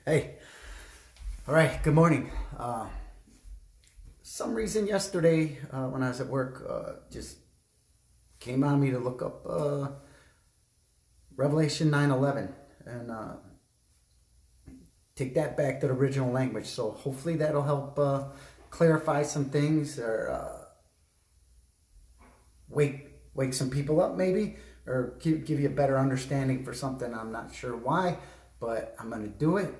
Hey, all right, good morning. Some reason yesterday when I was at work just came on me to look up Revelation 9:11 and take that back to the original language. So hopefully that'll help clarify some things or wake some people up maybe, or give you a better understanding for something. I'm not sure why, but I'm going to do it.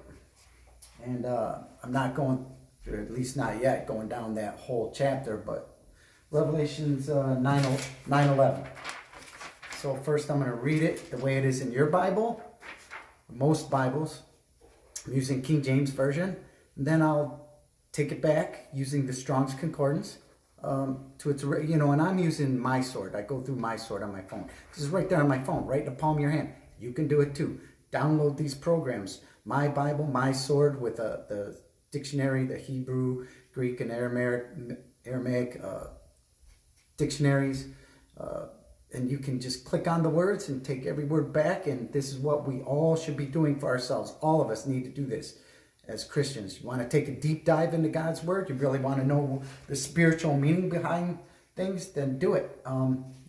And I'm not going, or at least not yet, going down that whole chapter, but Revelations 9:11. So first I'm going to read it the way it is in your Bible, most Bibles. I'm using King James Version. And then I'll take it back using the Strong's Concordance to its, and I'm using my sword. I go through my sword on my phone. This is right there on my phone, right in the palm of your hand. You can do it too. Download these programs. My Bible, My Sword, with the dictionary, the Hebrew, Greek, and Aramaic dictionaries. And you can just click on the words and take every word back. And this is what we all should be doing for ourselves. All of us need to do this as Christians. You want to take a deep dive into God's Word? You really want to know the spiritual meaning behind things? Then do it.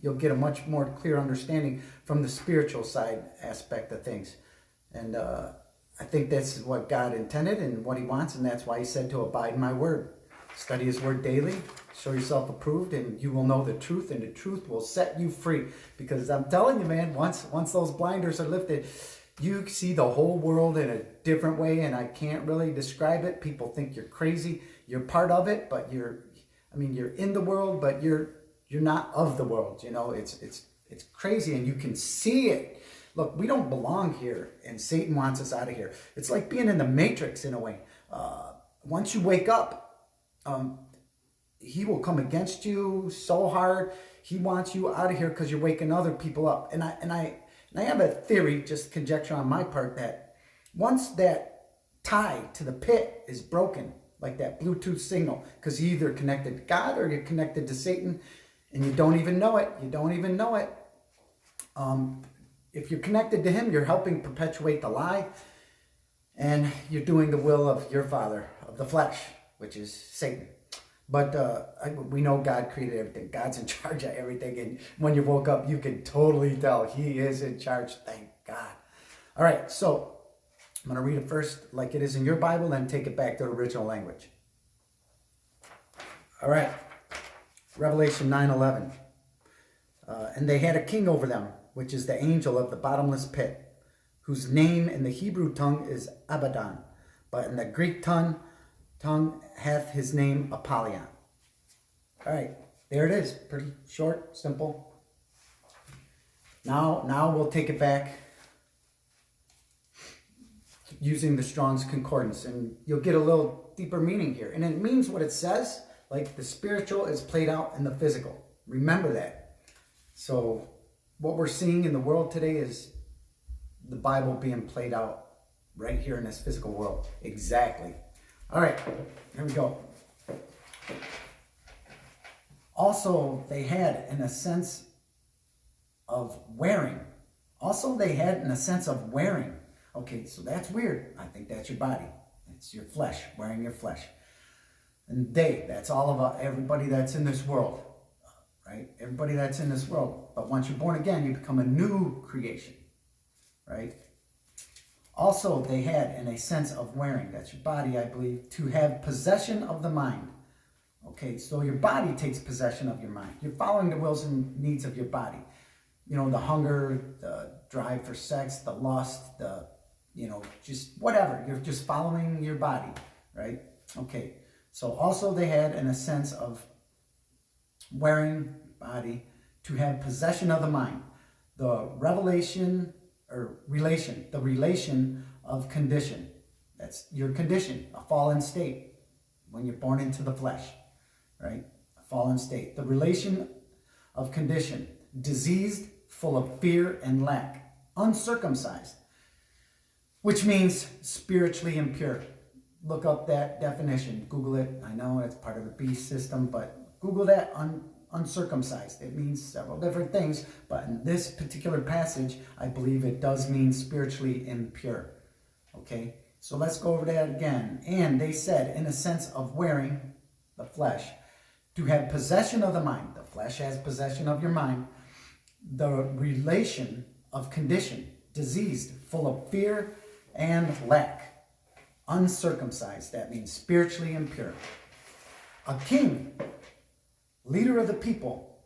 You'll get a much more clear understanding from the spiritual side aspect of things. And I think that's what God intended and what He wants, and that's why He said to abide in my Word. Study His Word daily, show yourself approved, and you will know the truth, and the truth will set you free. Because I'm telling you, man, once those blinders are lifted, you see the whole world in a different way, and I can't really describe it. People think you're crazy. You're part of it, but you're in the world, but you're not of the world. It's crazy, and you can see it. Look, we don't belong here, and Satan wants us out of here. It's like being in the Matrix in a way. Once you wake up, he will come against you so hard. He wants you out of here because you're waking other people up. And I have a theory, just conjecture on my part, that once that tie to the pit is broken, like that Bluetooth signal, because you're either connected to God or you're connected to Satan, and you don't even know it. You don't even know it. If you're connected to him, you're helping perpetuate the lie, and you're doing the will of your father of the flesh, which is Satan. But we know God created everything. God's in charge of everything, and when you woke up, you can totally tell He is in charge. Thank God. All right, so I'm going to read it first like it is in your Bible, then take it back to the original language. All right, Revelation 9:11. And they had a king over them, which is the angel of the bottomless pit, whose name in the Hebrew tongue is Abaddon, but in the Greek tongue hath his name Apollyon. All right, there it is. Pretty short, simple. Now we'll take it back using the Strong's Concordance, and you'll get a little deeper meaning here. And it means what it says, like the spiritual is played out in the physical. Remember that. So what we're seeing in the world today is the Bible being played out right here in this physical world. Exactly. All right, here we go. Also, they had in a sense of wearing. Okay, so that's weird. I think that's your body. It's your flesh, wearing your flesh. And that's all of everybody that's in this world. Right? Everybody that's in this world. But once you're born again, you become a new creation. Right? Also, they had in a sense of wearing, that's your body, I believe, to have possession of the mind. Okay, so your body takes possession of your mind. You're following the wills and needs of your body. The hunger, the drive for sex, the lust, just whatever. You're just following your body, right? Okay, so also they had in a sense of wearing body to have possession of the mind. The relation of condition. That's your condition, a fallen state when you're born into the flesh, right? A fallen state. The relation of condition, diseased, full of fear and lack, uncircumcised, which means spiritually impure. Look up that definition. Google it. I know it's part of the beast system, but Google that, uncircumcised. It means several different things, but in this particular passage, I believe it does mean spiritually impure. Okay? So let's go over that again. And they said, in a sense of wearing the flesh, to have possession of the mind. The flesh has possession of your mind. The relation of condition, diseased, full of fear and lack. Uncircumcised, that means spiritually impure. A king, leader of the people,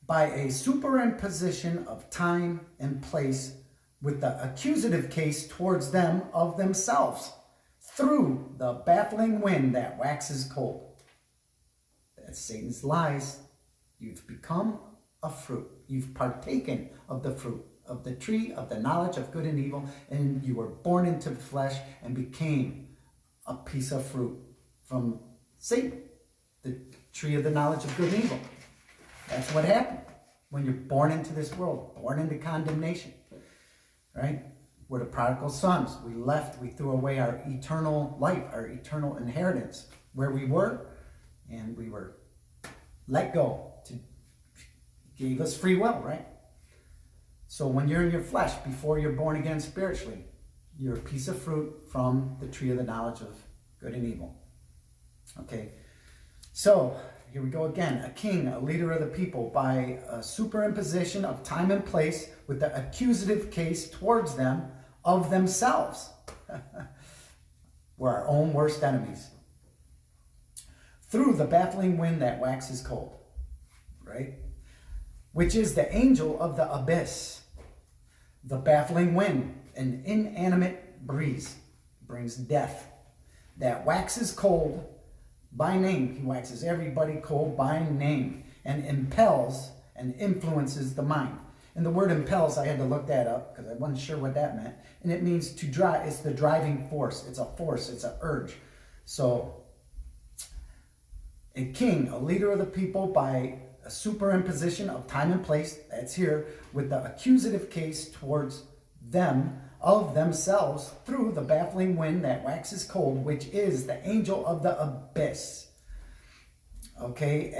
by a superimposition of time and place, with the accusative case towards them of themselves, through the baffling wind that waxes cold. That's Satan's lies. You've become a fruit. You've partaken of the fruit of the tree of the knowledge of good and evil, and you were born into the flesh and became a piece of fruit from Satan, the tree of the knowledge of good and evil. That's what happened when you're born into this world, born into condemnation, right? We're the prodigal sons. We left, we threw away our eternal life, our eternal inheritance, where we were, and we were let go. Gave us free will, right? So when you're in your flesh, before you're born again spiritually, you're a piece of fruit from the tree of the knowledge of good and evil. Okay, so here we go again. A king, a leader of the people, by a superimposition of time and place, with the accusative case towards them of themselves. We're our own worst enemies. Through the baffling wind that waxes cold, right? Which is the angel of the abyss. The baffling wind, an inanimate breeze, brings death. That waxes cold by name. He waxes everybody cold by name, and impels and influences the mind. And the word impels, I had to look that up because I wasn't sure what that meant. And it means to drive. It's the driving force. It's a force. It's an urge. So, a king, a leader of the people, by a superimposition of time and place, that's here, with the accusative case towards them of themselves, through the baffling wind that waxes cold, which is the angel of the abyss. Okay,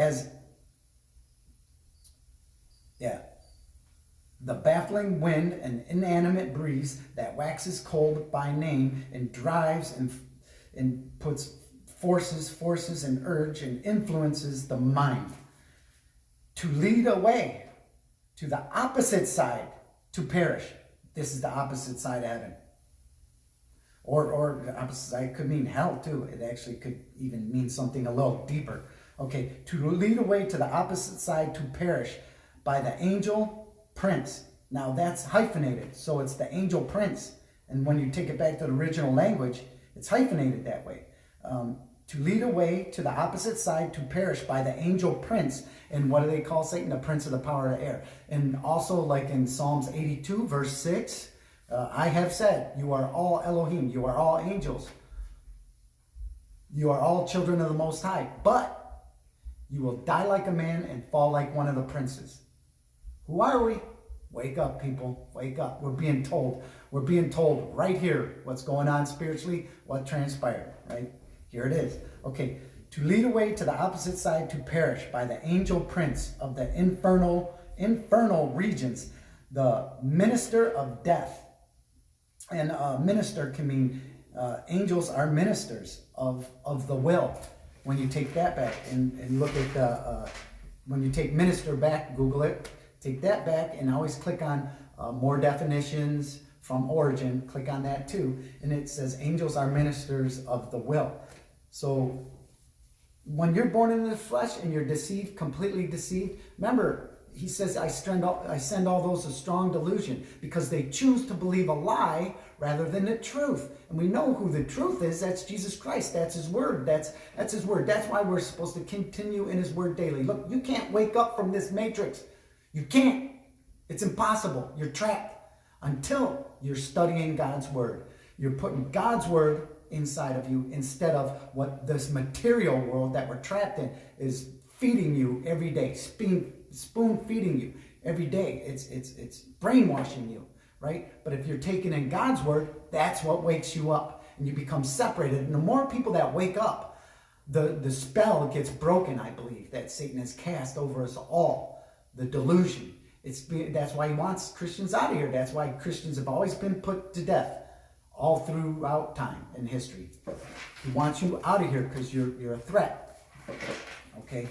the baffling wind, an inanimate breeze that waxes cold by name, and drives and puts forces and urge and influences the mind to lead away to the opposite side to perish. This is the opposite side of heaven. Or the opposite side could mean hell too. It actually could even mean something a little deeper. Okay, to lead away to the opposite side to perish by the angel prince. Now that's hyphenated, so it's the angel prince. And when you take it back to the original language, it's hyphenated that way. To lead away to the opposite side to perish by the angel prince. And what do they call Satan? The prince of the power of the air. And also, like in Psalms 82, verse 6, I have said, you are all Elohim, you are all angels, you are all children of the Most High, but you will die like a man and fall like one of the princes. Who are we? Wake up, people. Wake up. We're being told right here what's going on spiritually, what transpired, right? Here it is. Okay, to lead away to the opposite side to perish by the angel prince of the infernal regions, the minister of death. And minister can mean angels are ministers of the will. When you take that back and look at the, when you take minister back, Google it, take that back and always click on more definitions from origin, click on that too. And it says angels are ministers of the will. So when you're born into the flesh and you're deceived, completely deceived, remember, he says, I send all those a strong delusion because they choose to believe a lie rather than the truth. And we know who the truth is. That's Jesus Christ. That's his word. That's his word. That's why we're supposed to continue in his word daily. Look, you can't wake up from this matrix. You can't. It's impossible. You're trapped until you're studying God's word. You're putting God's word inside of you instead of what this material world that we're trapped in is feeding you every day, spoon feeding you every day. It's brainwashing you, right? But if you're taking in God's word, that's what wakes you up and you become separated. And the more people that wake up, the spell gets broken, I believe, that Satan has cast over us all. The delusion. That's why he wants Christians out of here. That's why Christians have always been put to death. all throughout time in history. He wants you out of here because you're a threat. Okay?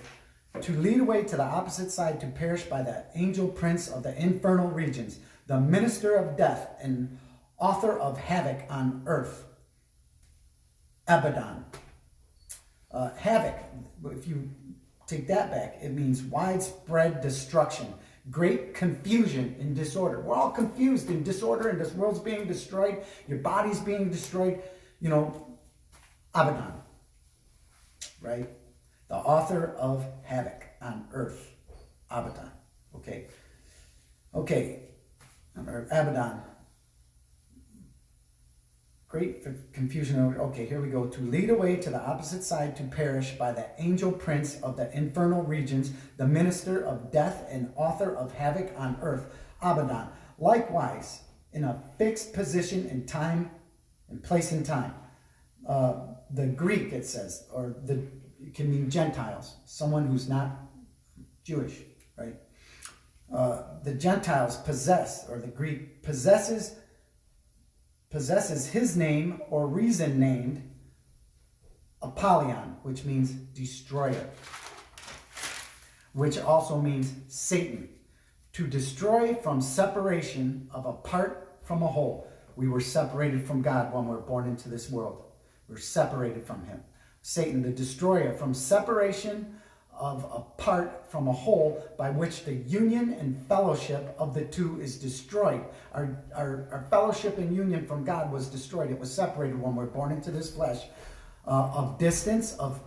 To lead away to the opposite side, to perish by the angel prince of the infernal regions, the minister of death and author of havoc on earth. Abaddon. Havoc, if you take that back, it means widespread destruction, great confusion and disorder. We're all confused in disorder, and this world's being destroyed. Your body's being destroyed. Abaddon, right? The author of havoc on earth. Abaddon. Okay. Abaddon. Great confusion. Okay, here we go. To lead away to the opposite side, to perish by the angel prince of the infernal regions, the minister of death and author of havoc on earth. Abaddon. Likewise, in a fixed position in time, in place and time. The Greek, it says, it can mean Gentiles, someone who's not Jewish, right? The Gentiles possess, or the Greek possesses his name or reason named Apollyon, which means destroyer, which also means Satan. To destroy from separation of a part from a whole. We were separated from God when we were born into this world. We're separated from him. Satan, the destroyer, from separation of a part from a whole, by which the union and fellowship of the two is destroyed. Our fellowship and union from God was destroyed. It was separated when we're born into this flesh, of distance, of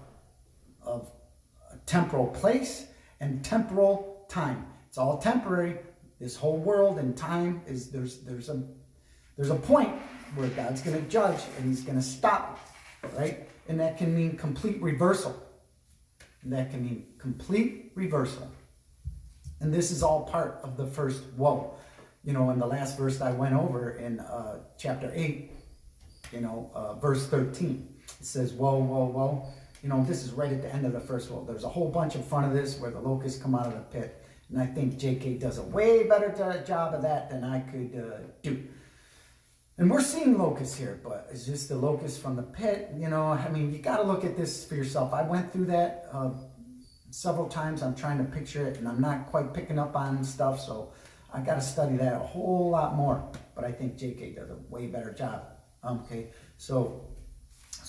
temporal place and temporal time. It's all temporary. This whole world and time is there's a point where God's going to judge and he's going to stop, right? And that can mean complete reversal. That can mean complete reversal. And this is all part of the first woe. In the last verse I went over in chapter 8, verse 13. It says, woe, woe, woe. This is right at the end of the first woe. There's a whole bunch in front of this where the locusts come out of the pit. And I think J.K. does a way better job of that than I could do. And we're seeing locusts here, but it's just the locusts from the pit. You got to look at this for yourself. I went through that several times. I'm trying to picture it, and I'm not quite picking up on stuff, so I got to study that a whole lot more. But I think J.K. does a way better job. Okay, so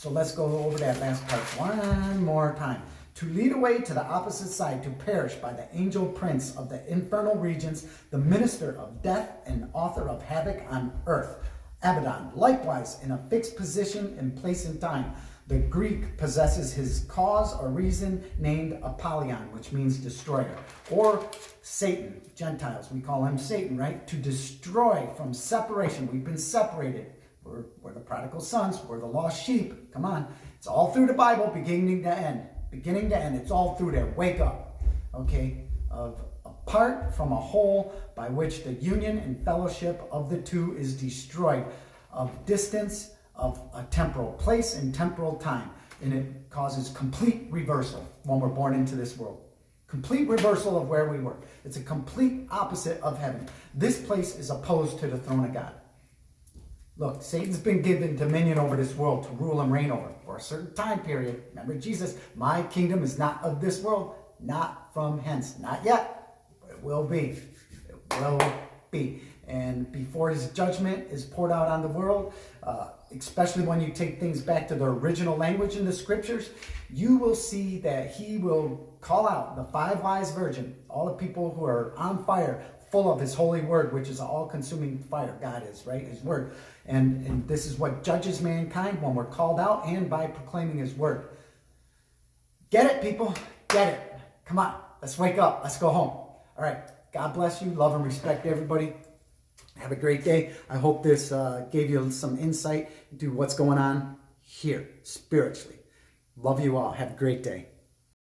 let's go over that last part one more time. To lead away to the opposite side, to perish by the angel prince of the infernal regions, the minister of death and author of havoc on earth. Abaddon. Likewise, in a fixed position in place and time. The Greek possesses his cause or reason named Apollyon, which means destroyer. Or Satan, Gentiles, we call him Satan, right? To destroy from separation. We've been separated. We're the prodigal sons. We're the lost sheep. Come on. It's all through the Bible, beginning to end. Beginning to end. It's all through there. Wake up. Okay? Apart from a whole, by which the union and fellowship of the two is destroyed, of distance, of a temporal place and temporal time. And it causes complete reversal when we're born into this world. Complete reversal of where we were. It's a complete opposite of heaven. This place is opposed to the throne of God. Look, Satan's been given dominion over this world to rule and reign over for a certain time period. Remember Jesus, my kingdom is not of this world, not from hence. Not yet. It will be. It will be. And before his judgment is poured out on the world, especially when you take things back to the original language in the scriptures, you will see that he will call out the 5 wise virgin, all the people who are on fire, full of his holy word, which is all-consuming fire. God is, right? His word. And this is what judges mankind when we're called out and by proclaiming his word. Get it, people. Get it. Come on. Let's wake up. Let's go home. All right. God bless you. Love and respect everybody. Have a great day. I hope this gave you some insight into what's going on here spiritually. Love you all. Have a great day.